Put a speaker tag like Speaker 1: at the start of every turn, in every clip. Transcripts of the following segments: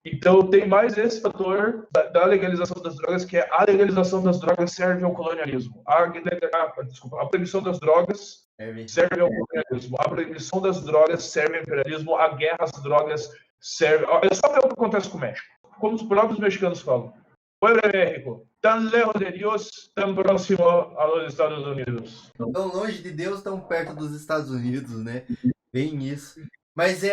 Speaker 1: Então, tem mais esse fator da legalização das drogas, que é a legalização das drogas serve ao colonialismo. A proibição das drogas serve ao colonialismo. A proibição das drogas serve ao imperialismo. A guerra às drogas serve... É só ver o que acontece com o México. Como os próprios mexicanos falam. Pueblo de México, tan lejos de Dios, tan próximo a los Estados Unidos.
Speaker 2: Tão longe de Deus, tão perto dos Estados Unidos, né? Bem isso. Mas eu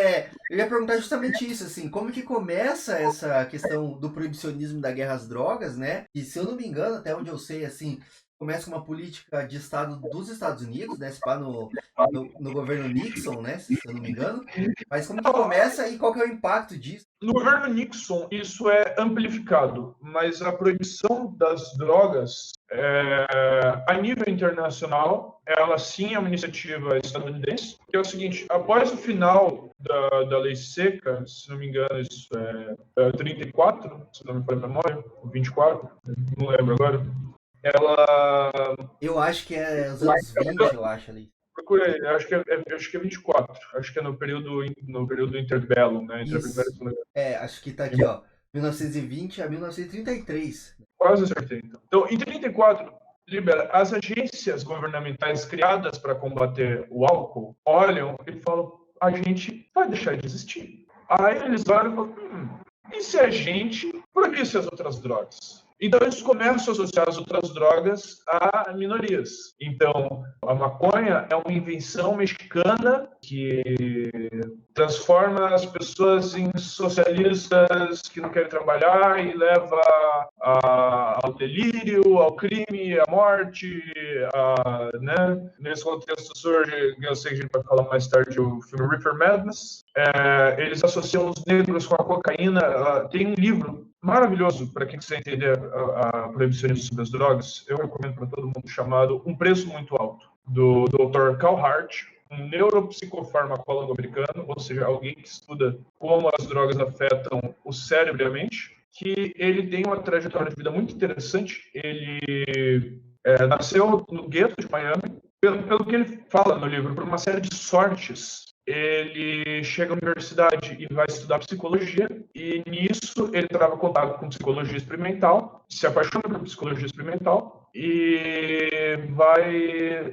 Speaker 2: ia perguntar justamente isso, assim, como que começa essa questão do proibicionismo da guerra às drogas, né? E se eu não me engano, até onde eu sei, assim, começa com uma política de Estado dos Estados Unidos, né? Se pá no governo Nixon, né? Se eu não me engano. Mas como que começa e qual que é o impacto disso?
Speaker 1: No governo Nixon, isso é amplificado, mas a proibição das drogas, a nível internacional, ela sim é uma iniciativa estadunidense, que é o seguinte: após o final da lei seca, se não me engano, isso é 34, se não me falha a memória, 24, não lembro agora, ela...
Speaker 2: Eu acho que é os anos 20, eu acho ali.
Speaker 1: Procura aí, acho que é 24, acho que é no período interbellum, né, entre a primeira e a
Speaker 2: Isso.
Speaker 1: segunda.
Speaker 2: Acho que tá aqui, ó. 1920 a 1933.
Speaker 1: Quase acertei. Então, em 34, libera as agências governamentais criadas para combater o álcool, olham e falam: a gente vai deixar de existir. Aí eles olham e falam: e se a gente proibisse as outras drogas? Então, eles começam a associar as outras drogas a minorias. Então, a maconha é uma invenção mexicana que transforma as pessoas em socialistas que não querem trabalhar e leva ao delírio, ao crime, à morte, né? Nesse contexto surge, eu sei que a gente vai falar mais tarde, o filme Reefer Madness. Eles associam os negros com a cocaína. Tem um livro maravilhoso para quem quiser entender a proibicionismo das drogas. Eu recomendo para todo mundo, chamado Um Preço Muito Alto, do Dr. Carl Hart, um neuropsicofarmacólogo americano, ou seja, alguém que estuda como as drogas afetam o cérebro e a mente, que ele tem uma trajetória de vida muito interessante. Ele nasceu no gueto de Miami. Pelo que ele fala no livro, por uma série de sortes, ele chega à universidade e vai estudar psicologia, e nisso ele trava contato com psicologia experimental, se apaixona por psicologia experimental e vai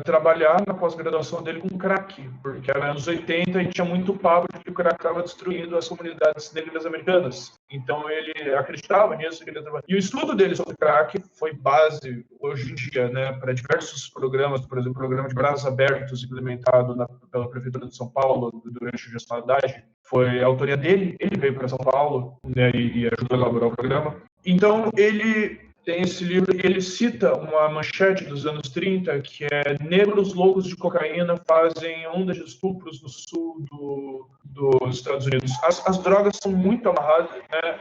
Speaker 1: trabalhar na pós-graduação dele com crack, porque era anos 80 e tinha muito papo de que o crack estava destruindo as comunidades negras americanas. Então ele acreditava nisso. E o estudo dele sobre crack foi base, hoje em dia, né, para diversos programas, por exemplo, o programa de Braços Abertos, implementado pela Prefeitura de São Paulo durante a gestão Haddad. Foi a autoria dele. Ele veio para São Paulo, né, e ajudou a elaborar o programa. Então ele tem esse livro e ele cita uma manchete dos anos 30, que é: negros loucos de cocaína fazem ondas de estupros no sul dos Estados Unidos. As drogas são muito amarradas, né?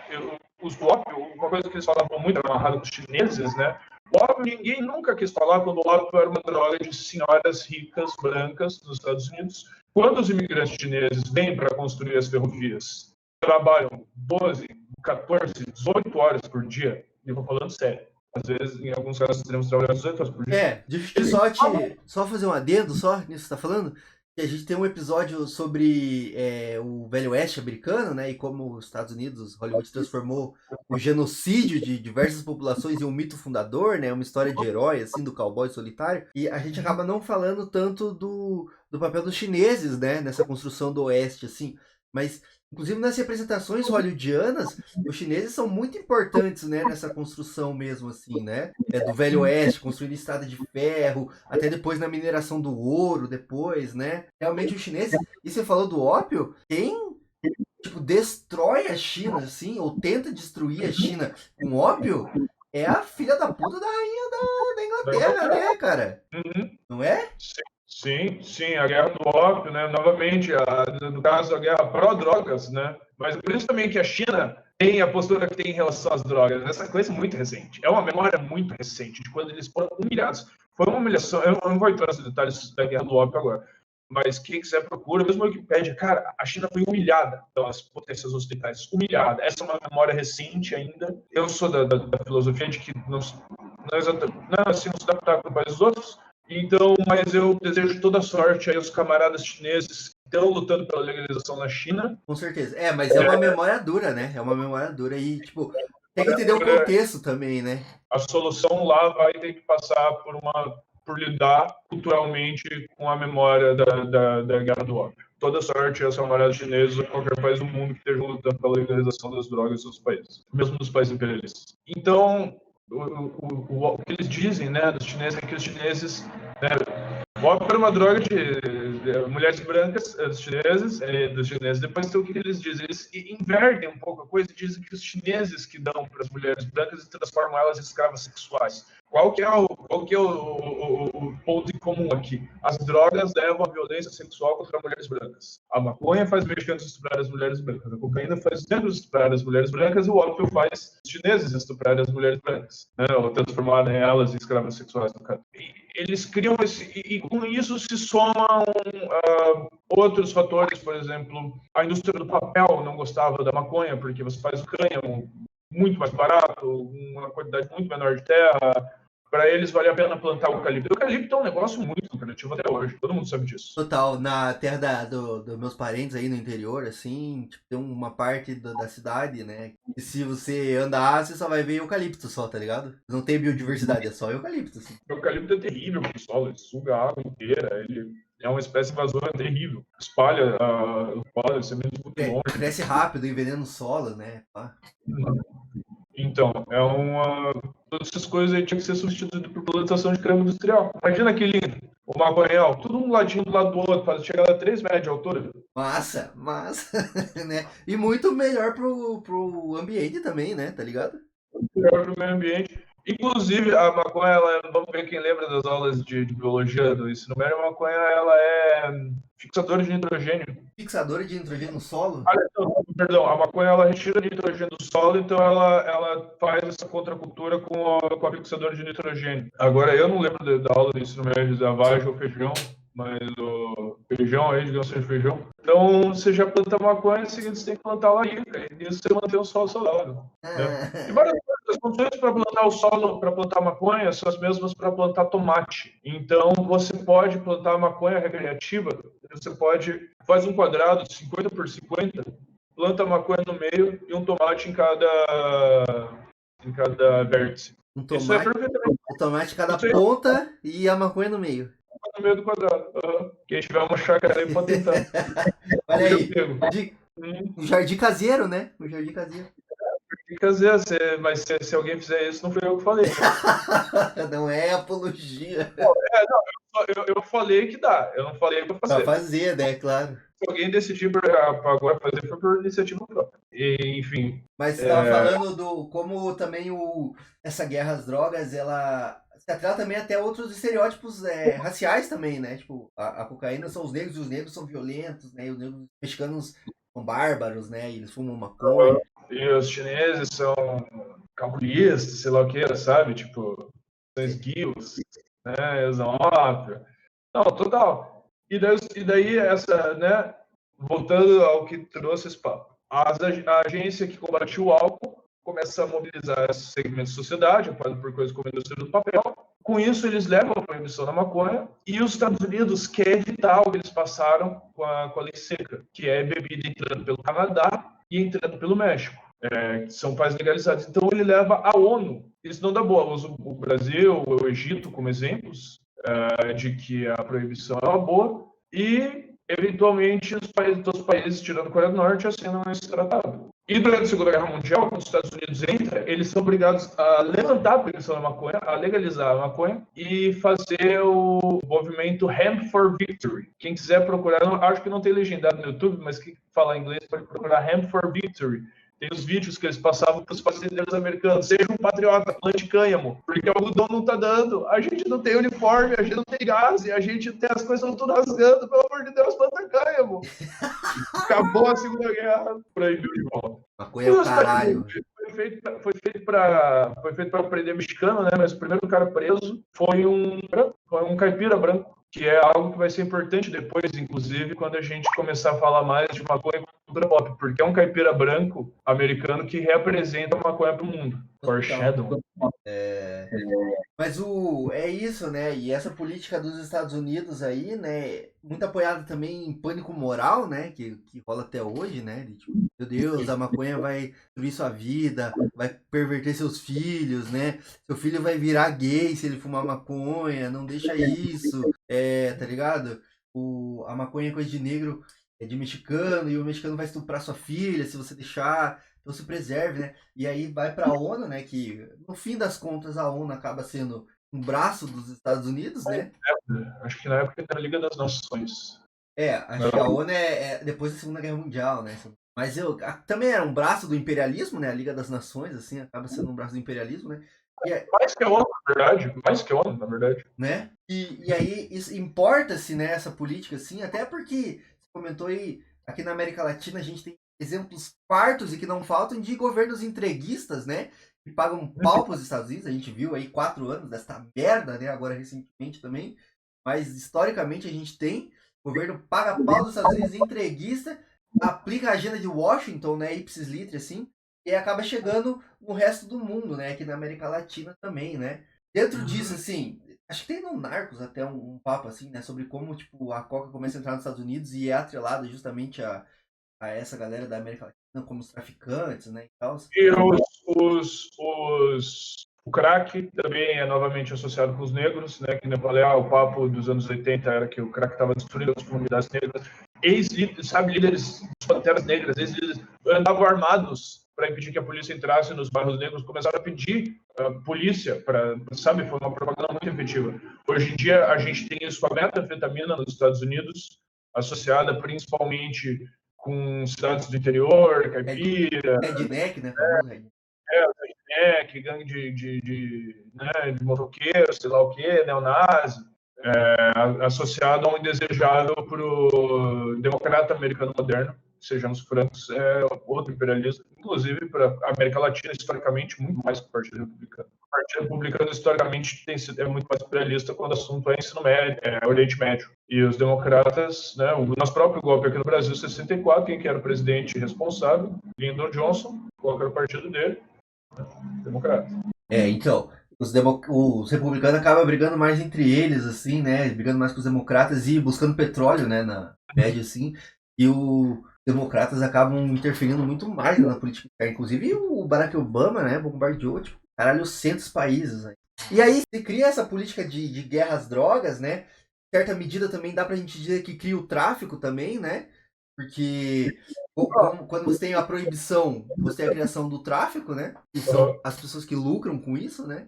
Speaker 1: O ópio, uma coisa que eles falavam muito, amarrado com os chineses, né? O ópio, ninguém nunca quis falar quando o ópio era uma droga de senhoras ricas, brancas, nos Estados Unidos. Quando os imigrantes chineses vêm para construir as ferrovias, trabalham 12, 14, 18 horas por dia, e eu vou falando sério. Às vezes, em alguns casos, teremos trabalhado 18 horas por dia.
Speaker 2: Deixa eu só fazer um adendo só nisso que você tá falando. Que a gente tem um episódio sobre o Velho Oeste americano, né? E como os Estados Unidos, Hollywood transformou o genocídio de diversas populações em um mito fundador, né? Uma história de herói, assim, do cowboy solitário. E a gente acaba não falando tanto do papel dos chineses, né? Nessa construção do Oeste, assim. Mas, inclusive, nas representações hollywoodianas, os chineses são muito importantes, né, nessa construção mesmo, assim, né? Do Velho Oeste, construindo estrada de ferro, até depois na mineração do ouro, depois, né? Realmente os chineses, e você falou do ópio, quem, tipo, destrói a China, assim, ou tenta destruir a China com ópio, é a filha da puta da rainha da Inglaterra, né, cara? Não é?
Speaker 1: Sim, a guerra do ópio, né? Novamente, no caso, a guerra pró-drogas, né? Mas por isso também que a China tem a postura que tem em relação às drogas. Essa coisa é muito recente. É uma memória muito recente de quando eles foram humilhados. Foi uma humilhação. Eu não vou entrar nos detalhes da guerra do ópio agora, mas quem quiser procura, mesmo a Wikipédia, cara, a China foi humilhada pelas potências ocidentais. Humilhada. Essa é uma memória recente ainda. Eu sou da filosofia de que não assim, não se adaptar com os outros, Então, mas eu desejo toda sorte aí aos camaradas chineses que estão lutando pela legalização na China.
Speaker 2: Com certeza. Mas é uma memória dura, né? É uma memória dura e, tipo, tem que entender o contexto também, né?
Speaker 1: A solução lá vai ter que passar por lidar culturalmente com a memória da guerra do ópio. Toda sorte aos camaradas chineses ou qualquer país do mundo que esteja lutando pela legalização das drogas em seus países, mesmo dos países imperialistas. Então, o que eles dizem, né, dos chineses, é que os chineses, né, o ópio era uma droga de mulheres brancas, dos chineses. Depois tem o que eles dizem. Eles invertem um pouco a coisa e dizem que os chineses que dão para as mulheres brancas e transformam elas em escravas sexuais. Qual que é o ponto em comum aqui? As drogas levam à violência sexual contra mulheres brancas. A maconha faz mexicanos estuprar as mulheres brancas. A cocaína faz negros estuprar as mulheres brancas. E o ópio faz os chineses estuprar as mulheres brancas, né? Ou transformar elas em escravas sexuais, no caso. Eles criam e com isso se somam outros fatores, por exemplo, a indústria do papel não gostava da maconha porque você faz o cânhamo muito mais barato, uma quantidade muito menor de terra. Para eles vale a pena plantar o eucalipto. O eucalipto é um negócio muito lucrativo até hoje, todo mundo sabe disso.
Speaker 2: Total, na terra dos meus parentes aí no interior, assim, tipo, tem uma parte da cidade, né? E se você andar, você só vai ver eucalipto só, tá ligado? Não tem biodiversidade, é só eucalipto, assim.
Speaker 1: O eucalipto é terrível para o solo, ele suga a água inteira, ele é uma espécie invasora terrível. Espalha o pólen, sementes muito longe.
Speaker 2: Cresce rápido, envenena o solo, né?
Speaker 1: Então, todas essas coisas aí tinham que ser substituídas por plantação de cana industrial. Imagina que lindo, o maconhal, tudo um ladinho do lado do outro, para chegar a 3 metros de altura.
Speaker 2: Massa, né? E muito melhor pro ambiente também, né? Tá ligado?
Speaker 1: Melhor para o meio ambiente. Inclusive, a maconha, vamos ver quem lembra das aulas de biologia do ensino médio, a maconha ela é fixadora de nitrogênio.
Speaker 2: Fixadora de nitrogênio no solo?
Speaker 1: Perdão, a maconha ela retira nitrogênio do solo, então ela faz essa contracultura com a fixadora de nitrogênio. Agora, eu não lembro da aula do ensino médio da vagem ou feijão, mas o feijão aí, digamos assim, feijão. Então, você já planta maconha, em seguida você tem que plantar lá e isso você mantém o solo saudável. Né? E várias as condições para plantar o solo, para plantar maconha, são as mesmas para plantar tomate. Então, você pode plantar maconha recreativa, faz um quadrado de 50 por 50, planta a maconha no meio e um tomate em cada vértice.
Speaker 2: Isso é perfeitamente. O tomate em cada ponta e a maconha no meio.
Speaker 1: No meio do quadrado. Quem tiver uma chácara aí pode tentar.
Speaker 2: Olha aí. Um jardim caseiro, né? Um jardim caseiro.
Speaker 1: Mas se alguém fizer isso, não foi eu que falei.
Speaker 2: Não é apologia.
Speaker 1: Eu falei que dá, eu não falei para fazer.
Speaker 2: Pra fazer, né? Claro.
Speaker 1: Se alguém decidir para agora fazer, foi por iniciativa própria. Enfim.
Speaker 2: Mas você estava falando do como também essa guerra às drogas, ela se atrela também até outros estereótipos raciais também, né? Tipo, a cocaína são os negros e os negros são violentos, né? E os negros mexicanos são bárbaros, né? E eles fumam maconha.
Speaker 1: E os chineses são camponeses, sei lá o que, sabe? Tipo, são esguios, né? Usam ópio. Não, total. E daí essa, né? Voltando ao que trouxe esse papo. A agência que combatiu o álcool começa a mobilizar esses segmentos de sociedade, por coisas como a indústria do papel. Com isso, eles levam a proibição da maconha e os Estados Unidos querem evitar o que eles passaram com a lei seca, que é bebida entrando pelo Canadá e entrando pelo México, que são países legalizados. Então, ele leva a ONU. Eles não dão boa. Usa o Brasil, o Egito como exemplos de que a proibição é uma boa e, eventualmente, os países, tirando a Coreia do Norte, assinam esse tratado. E durante a Segunda Guerra Mundial, quando os Estados Unidos entram, eles são obrigados a levantar a proibição da maconha, a legalizar a maconha e fazer o movimento Hemp for Victory. Quem quiser procurar, acho que não tem legendado no YouTube, mas quem fala inglês pode procurar Hemp for Victory. Tem os vídeos que eles passavam para os fazendeiros americanos. Seja um patriota, plante cânhamo, porque o algodão não está dando. A gente não tem uniforme, a gente não tem gás, e a gente tem as coisas tudo rasgando. Pelo amor de Deus, planta cânhamo. Acabou a Segunda Guerra, proibiu de volta.
Speaker 2: Maconha é o caralho.
Speaker 1: Foi feito para prender mexicano, né? Mas o primeiro cara preso foi um caipira branco, que é algo que vai ser importante depois, inclusive, quando a gente começar a falar mais de maconha e cultura pop, porque é um caipira branco americano que representa a maconha para o mundo. Foreshadow.
Speaker 2: Mas é isso, né? E essa política dos Estados Unidos aí, né? Muito apoiada também em pânico moral, né? Que rola até hoje, né? De, tipo, meu Deus, a maconha vai destruir sua vida, vai perverter seus filhos, né? Seu filho vai virar gay se ele fumar maconha, não deixa isso, tá ligado? A maconha é coisa de negro, é de mexicano, e o mexicano vai estuprar sua filha se você deixar. Então se preserve, né? E aí vai para a ONU, né? Que no fim das contas a ONU acaba sendo um braço dos Estados Unidos, né?
Speaker 1: Acho que na época era a Liga das Nações.
Speaker 2: Acho que a ONU é depois da Segunda Guerra Mundial, né? Mas também era um braço do imperialismo, né? A Liga das Nações, assim, acaba sendo um braço do imperialismo, né?
Speaker 1: Mais que a ONU, na verdade. Mais que a ONU, na verdade.
Speaker 2: Né? E aí importa-se, né, essa política, assim, até porque você comentou aí, aqui na América Latina a gente tem exemplos fartos e que não faltam de governos entreguistas, né? Que pagam pau para os Estados Unidos. A gente viu aí 4 anos desta merda, né? Agora recentemente também. Mas historicamente a gente tem. O governo paga pau dos Estados Unidos entreguista, aplica a agenda de Washington, né? Ipsis literi, assim, e acaba chegando no resto do mundo, né? Aqui na América Latina também, né? Dentro disso, assim, acho que tem no Narcos até um papo assim, né? Sobre como, tipo, a Coca começa a entrar nos Estados Unidos e é atrelada justamente a essa galera da América Latina como os traficantes, né, e tal.
Speaker 1: E o crack também é novamente associado com os negros, né, que nem eu falei, o papo dos anos 80 era que o crack estava destruindo as comunidades negras. Líderes das Panteras Negras, ex-líderes andavam armados para impedir que a polícia entrasse nos bairros negros, começaram a pedir polícia para, sabe, foi uma propaganda muito efetiva. Hoje em dia a gente tem isso com a metanfetamina nos Estados Unidos, associada principalmente com cidades do interior, caipira.
Speaker 2: Redneck, né? Famoso
Speaker 1: Redneck, gangue de motoqueiros, sei lá o quê, neonazi, associado a um indesejado para o democrata americano moderno, sejamos francos, é outro imperialismo, inclusive para a América Latina, historicamente, muito mais que o Partido Republicano. O Partido Republicano, historicamente, é muito mais imperialista quando o assunto é ensino médio, Oriente Médio. E os democratas, né, o nosso próprio golpe aqui no Brasil, em 64, quem que era o presidente responsável? Lyndon Johnson, qual era o partido dele? Democrata.
Speaker 2: Então, os republicanos acabam brigando mais entre eles, assim, né? Brigando mais com os democratas e buscando petróleo, né? Na média, assim. E os democratas acabam interferindo muito mais na política externa. Inclusive, o Barack Obama, né? Bombardeou, tipo, caralho, 100 países, né? E aí se cria essa política de guerra às drogas, né? Em certa medida também dá pra gente dizer que cria o tráfico também, né? Porque quando você tem a proibição, você tem a criação do tráfico, né? E são as pessoas que lucram com isso, né?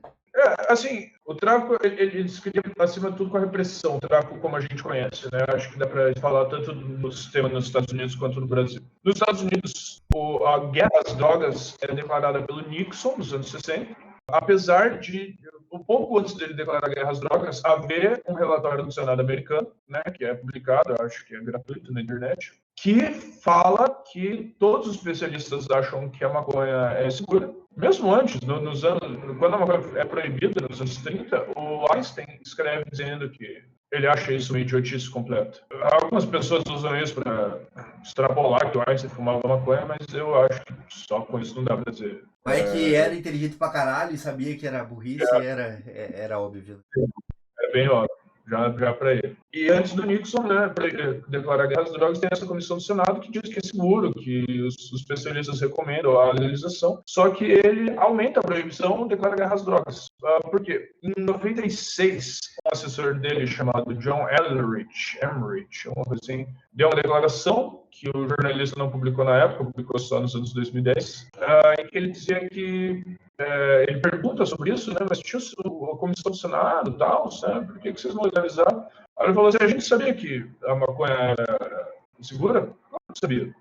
Speaker 1: Assim, o tráfico, ele se cria acima de tudo com a repressão, o tráfico como a gente conhece, né? Acho que dá para falar tanto no sistema nos Estados Unidos quanto no Brasil. Nos Estados Unidos, a guerra às drogas é declarada pelo Nixon nos anos 60, apesar de, um pouco antes dele declarar a guerra às drogas, haver um relatório do Senado americano, né, que é publicado, acho que é gratuito na internet, que fala que todos os especialistas acham que a maconha é segura. Mesmo antes, quando a maconha é proibida, nos anos 30, o Einstein escreve dizendo que ele acha isso uma idiotice completa. Algumas pessoas usam isso para extrapolar que o Einstein fumava maconha, mas eu acho que só com isso não dá para dizer.
Speaker 2: Mas que era inteligente pra caralho e sabia que era burrice, era óbvio.
Speaker 1: É bem óbvio. Já para ele. E antes do Nixon, né, para declarar guerra às drogas, tem essa comissão do Senado que diz que é seguro, que os especialistas recomendam a legalização, só que ele aumenta a proibição, declara guerra às drogas. Por quê? Em 96, um assessor dele chamado John Emmerich, uma coisa assim, deu uma declaração que o jornalista não publicou na época, publicou só nos anos 2010, em que ele dizia que ele pergunta sobre isso, né? Mas tinha a comissão do Senado e tal, sabe? Por que vocês não legalizaram? Aí ele falou assim, a gente sabia que a maconha era segura? Não sabia.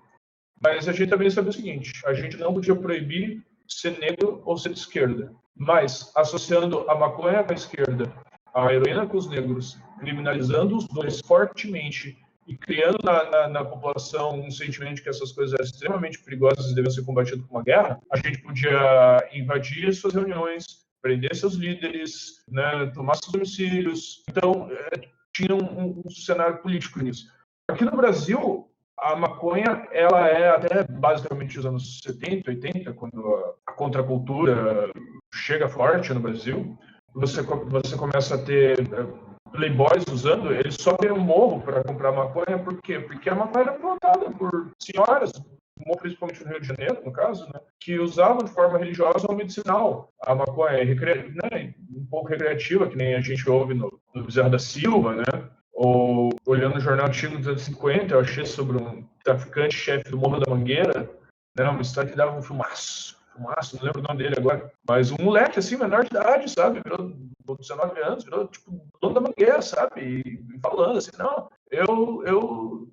Speaker 1: Mas a gente também sabia o seguinte, a gente não podia proibir ser negro ou ser de esquerda. Mas, associando a maconha com a esquerda, a heroína com os negros, criminalizando os dois fortemente e criando na população um sentimento de que essas coisas eram extremamente perigosas e devem ser combatidas com uma guerra, a gente podia invadir suas reuniões, prender seus líderes, né, tomar seus domicílios. Então, tinha um cenário político nisso. Aqui no Brasil, A maconha, ela é até basicamente os anos 70, 80, quando a contracultura chega forte no Brasil, você começa a ter playboys usando, eles sobem um morro para comprar maconha, por quê? Porque a maconha era plantada por senhoras, principalmente no Rio de Janeiro, no caso, né, que usavam de forma religiosa ou medicinal. A maconha é um pouco recreativa, que nem a gente ouve no Bezerra da Silva, né? Ou olhando o jornal antigo dos anos 50, eu achei sobre um traficante-chefe do Morro da Mangueira, né, uma história que dava um filmaço, não lembro o nome dele agora, mas um moleque assim, menor de idade, sabe, virou 19 anos, virou tipo dono da Mangueira, sabe, e falando assim, não, eu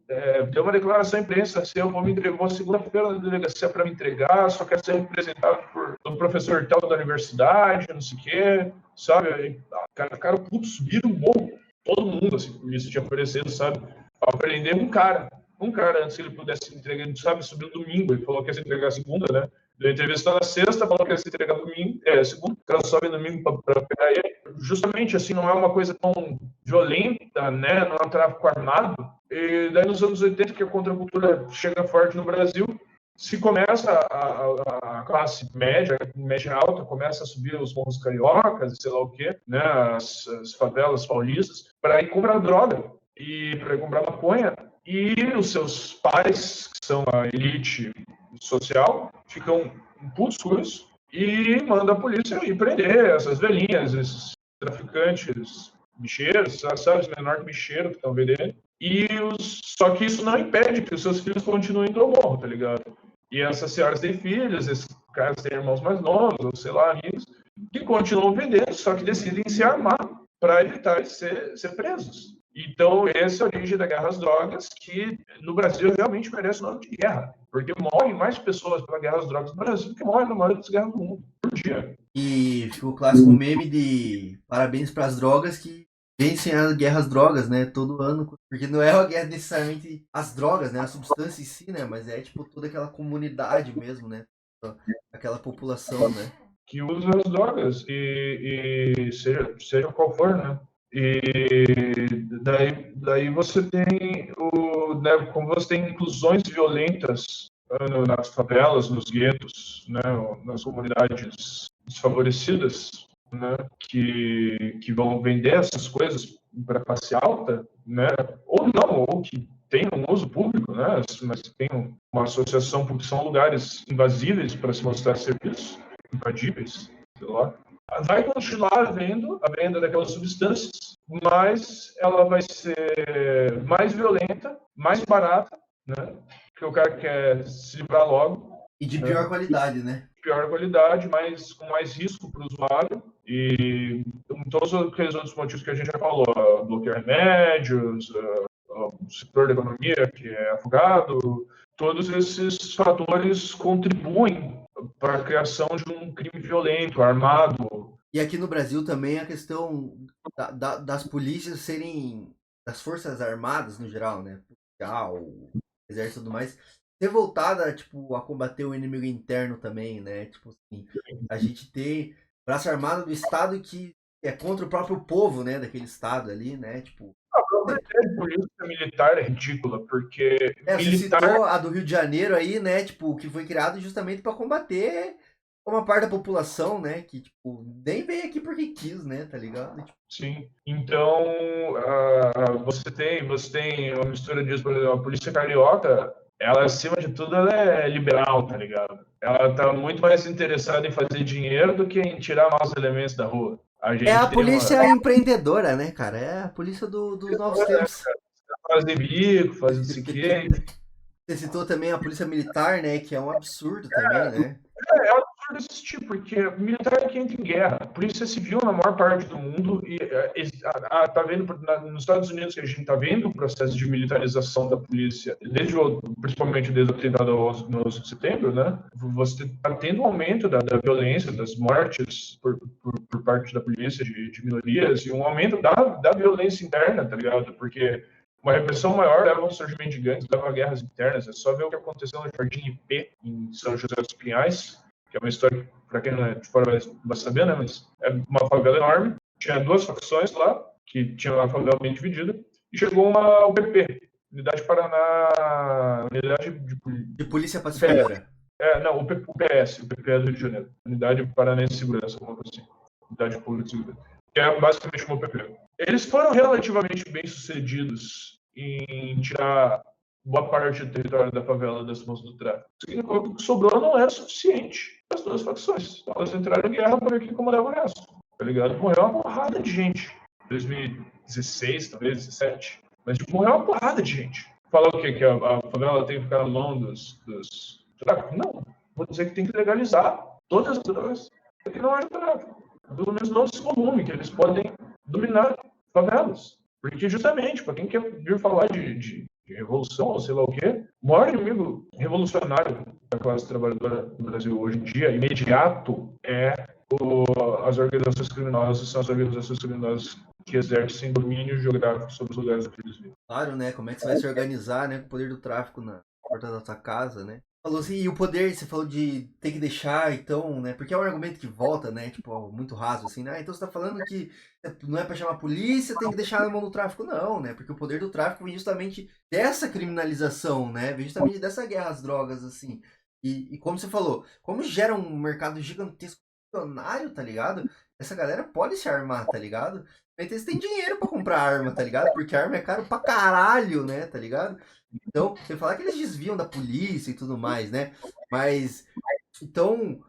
Speaker 1: dei uma declaração à imprensa, assim, eu vou segunda-feira na delegacia para me entregar, só quero ser representado por um professor tal da universidade, não sei o quê, sabe, aí, cara, putz, subiram um morro, todo mundo, assim, por isso tinha oferecido, sabe, para prender um cara antes que ele pudesse entregar, ele sabe, subiu domingo, ele falou que ia se entregar segunda, né? Deu entrevista na sexta, falou que ia se entregar domingo, segunda, o cara sobe domingo para pegar ele. Justamente, assim, não é uma coisa tão violenta, né? Não é um tráfico armado. E daí nos anos 80, que a contracultura chega forte no Brasil, se começa a classe média alta, começa a subir os morros cariocas, sei lá o quê, né? As favelas paulistas, para ir comprar droga e para ir comprar maconha. E os seus pais, que são a elite social, ficam putos com isso e manda a polícia ir prender essas velhinhas, esses traficantes bicheiros, sabe, os menores bicheiros que estão vendendo. Só que isso não impede que os seus filhos continuem indo ao morro, tá ligado? E essas senhoras têm filhos, esses caras têm irmãos mais novos, ou sei lá, amigos, que continuam vendendo, só que decidem se armar para evitar de ser presos. Então, essa é a origem da guerra às drogas, que no Brasil realmente merece o nome de guerra, porque morrem mais pessoas pela guerra às drogas no Brasil do que morrem na maioria das guerras do mundo, por dia.
Speaker 2: E ficou o clássico meme de parabéns para as drogas que vencem a guerra às drogas, né? Todo ano. Porque não é uma guerra necessariamente às drogas, né? A substância em si, né? Mas é tipo toda aquela comunidade mesmo, né? Aquela população, né?
Speaker 1: Que usa as drogas, e seja qual for, né? E daí você tem né, como você tem inclusões violentas nas favelas, nos guetos, né, nas comunidades desfavorecidas, né, que vão vender essas coisas para classe alta, né, ou não, ou que tem um uso público, né, mas tem uma associação porque são lugares invasíveis para se mostrar serviços, invadíveis, sei lá. Vai continuar havendo a venda daquelas substâncias, mas ela vai ser mais violenta, mais barata, né? Porque o cara quer se livrar logo.
Speaker 2: E de pior qualidade, né?
Speaker 1: Pior qualidade, com mais risco para o usuário. E todos aqueles outros motivos que a gente já falou, bloquear remédios, o setor da economia que é afogado, todos esses fatores contribuem para a criação de um crime violento, armado.
Speaker 2: E aqui no Brasil também a questão das polícias serem, das forças armadas no geral, né? Policial, exército e tudo mais, ser voltada, tipo, a combater o inimigo interno também, né? Tipo assim, a gente ter braço armado do Estado que é contra o próprio povo, né? Daquele Estado ali, né? Tipo,
Speaker 1: A própria ideia de polícia militar é ridícula, porque
Speaker 2: você
Speaker 1: militar...
Speaker 2: citou a do Rio de Janeiro aí, né? Tipo, que foi criado justamente para combater uma parte da população, né? Que, tipo, nem veio aqui porque quis, né? Tá ligado? Tipo...
Speaker 1: Sim. Então, você tem uma mistura disso, por exemplo, a polícia carioca, ela, acima de tudo, ela é liberal, tá ligado? Ela tá muito mais interessada em fazer dinheiro do que em tirar maus elementos da rua. A
Speaker 2: É a
Speaker 1: gente tem uma...
Speaker 2: polícia empreendedora, né, cara? É a polícia dos novos tempos.
Speaker 1: Fazer bico, fazer não sei o quê.
Speaker 2: Você citou também a polícia militar, né? Que é um absurdo também, né?
Speaker 1: É absurdo assistir, porque militar é quem entra em guerra. A polícia civil, na maior parte do mundo, e tá vendo nos Estados Unidos que a gente está vendo o processo de militarização da polícia, principalmente desde o atentado ao 11 de setembro, né? Você está tendo um aumento da violência, das mortes por parte da polícia de minorias, e um aumento da violência interna, tá ligado? Porque uma repressão maior leva ao surgimento de gangues, leva a guerras internas. É só ver o que aconteceu no Jardim IP, em São José dos Pinhais, que é uma história que, para quem não é de fora vai saber, né? Mas é uma favela enorme. Tinha duas facções lá, que tinham a favela bem dividida, e chegou uma UPP, Unidade Paraná. Unidade
Speaker 2: De polícia pacificadora.
Speaker 1: Não, o PS, o PP é do Rio de Janeiro. Unidade Paranense de Segurança, alguma coisa assim. Unidade Pública de Segurança. Que é basicamente como o PP. Eles foram relativamente bem sucedidos em tirar boa parte do território da favela das mãos do tráfico. O que sobrou não era suficiente para as duas facções. Elas entraram em guerra para ver quem comandava o resto. Tá ligado? Morreu uma porrada de gente. 2016, talvez, 2017. Mas tipo, morreu uma porrada de gente. Falar o quê? Que a favela tem que ficar na mão dos tráfico? Não. Vou dizer que tem que legalizar todas as drogas para que não haja tráfico. Pelo menos não esse volume, que eles podem dominar favelas. Porque justamente, para quem quer vir falar de revolução ou sei lá o quê, o maior inimigo revolucionário da classe trabalhadora no Brasil hoje em dia, imediato, é as organizações criminosas, são as organizações criminosas que exercem domínio geográfico sobre os lugares onde eles vivem.
Speaker 2: Claro, né? Como é que você vai se organizar, né? Com o poder do tráfico na porta da sua casa, né? Falou assim, e o poder, você falou de ter que deixar, então, né? Porque é um argumento que volta, né? Tipo, muito raso, assim, né? Então você tá falando que não é pra chamar a polícia, tem que deixar na mão do tráfico, não, né? Porque o poder do tráfico vem justamente dessa criminalização, né? Vem justamente dessa guerra às drogas, assim. E como você falou, como gera um mercado gigantesco milionário, tá ligado? Essa galera pode se armar, tá ligado? Então eles têm dinheiro pra comprar arma, tá ligado? Porque arma é caro pra caralho, né? Tá ligado? Então, você falar que eles desviam da polícia e tudo mais, né? Mas, então,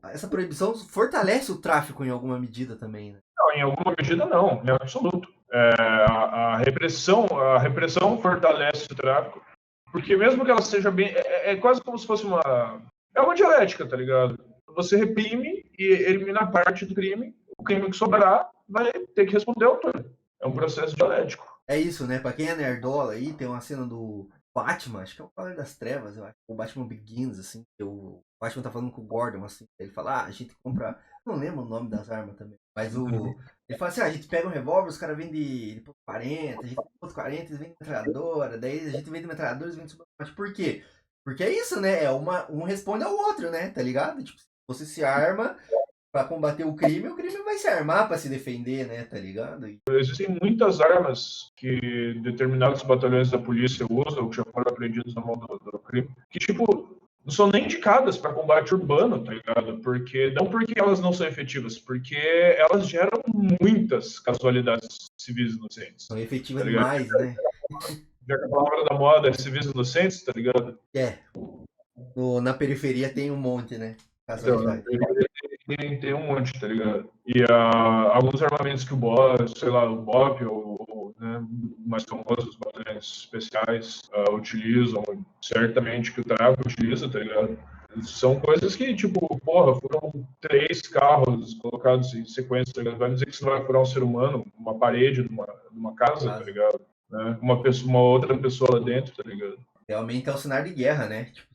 Speaker 2: essa proibição fortalece o tráfico em alguma medida também, né?
Speaker 1: Não, em alguma medida não, em absoluto. A repressão fortalece o tráfico, porque mesmo que ela seja bem... É quase como se fosse uma... É uma dialética, tá ligado? Você reprime e elimina parte do crime, o crime que sobrar vai ter que responder ao autor. É um processo dialético.
Speaker 2: É isso, né? Pra quem é nerdola aí, tem uma cena do Batman, acho que é o Cavaleiro das Trevas, eu acho. O Batman Begins, assim. O Batman tá falando com o Gordon, assim. Ele fala, a gente compra. Não lembro o nome das armas também. Mas ele fala assim, a gente pega um revólver, os caras vendem de ponto 40, a gente ponto 40, eles vendem metralhadora, daí a gente vende metralhadora, eles vendem submachine. Por quê? Porque é isso, né? Um responde ao outro, né? Tá ligado? Tipo, se você se arma pra combater o crime vai se armar pra se defender, né? Tá ligado?
Speaker 1: Existem muitas armas que determinados batalhões da polícia usam, que já foram apreendidos na mão do crime, que, tipo, não são nem indicadas para combate urbano, tá ligado? Não porque elas não são efetivas, porque elas geram muitas casualidades civis inocentes.
Speaker 2: São efetivas
Speaker 1: tá
Speaker 2: demais, né?
Speaker 1: Já que a palavra da moda é civis inocentes, tá ligado?
Speaker 2: Na periferia tem um monte, né?
Speaker 1: Casualidade. Então, tem um monte, tá ligado? E alguns armamentos que o BOP, sei lá, o BOP ou né, mais famosos, os batalhões especiais utilizam, certamente que o tráfico utiliza, tá ligado? São coisas que, tipo, porra, foram 3 carros colocados em sequência, tá ligado? Vai dizer que você não vai furar um ser humano, uma parede de uma casa, tá ligado? Né? Uma outra pessoa lá dentro, tá ligado?
Speaker 2: Realmente é um cenário de guerra, né? Tipo,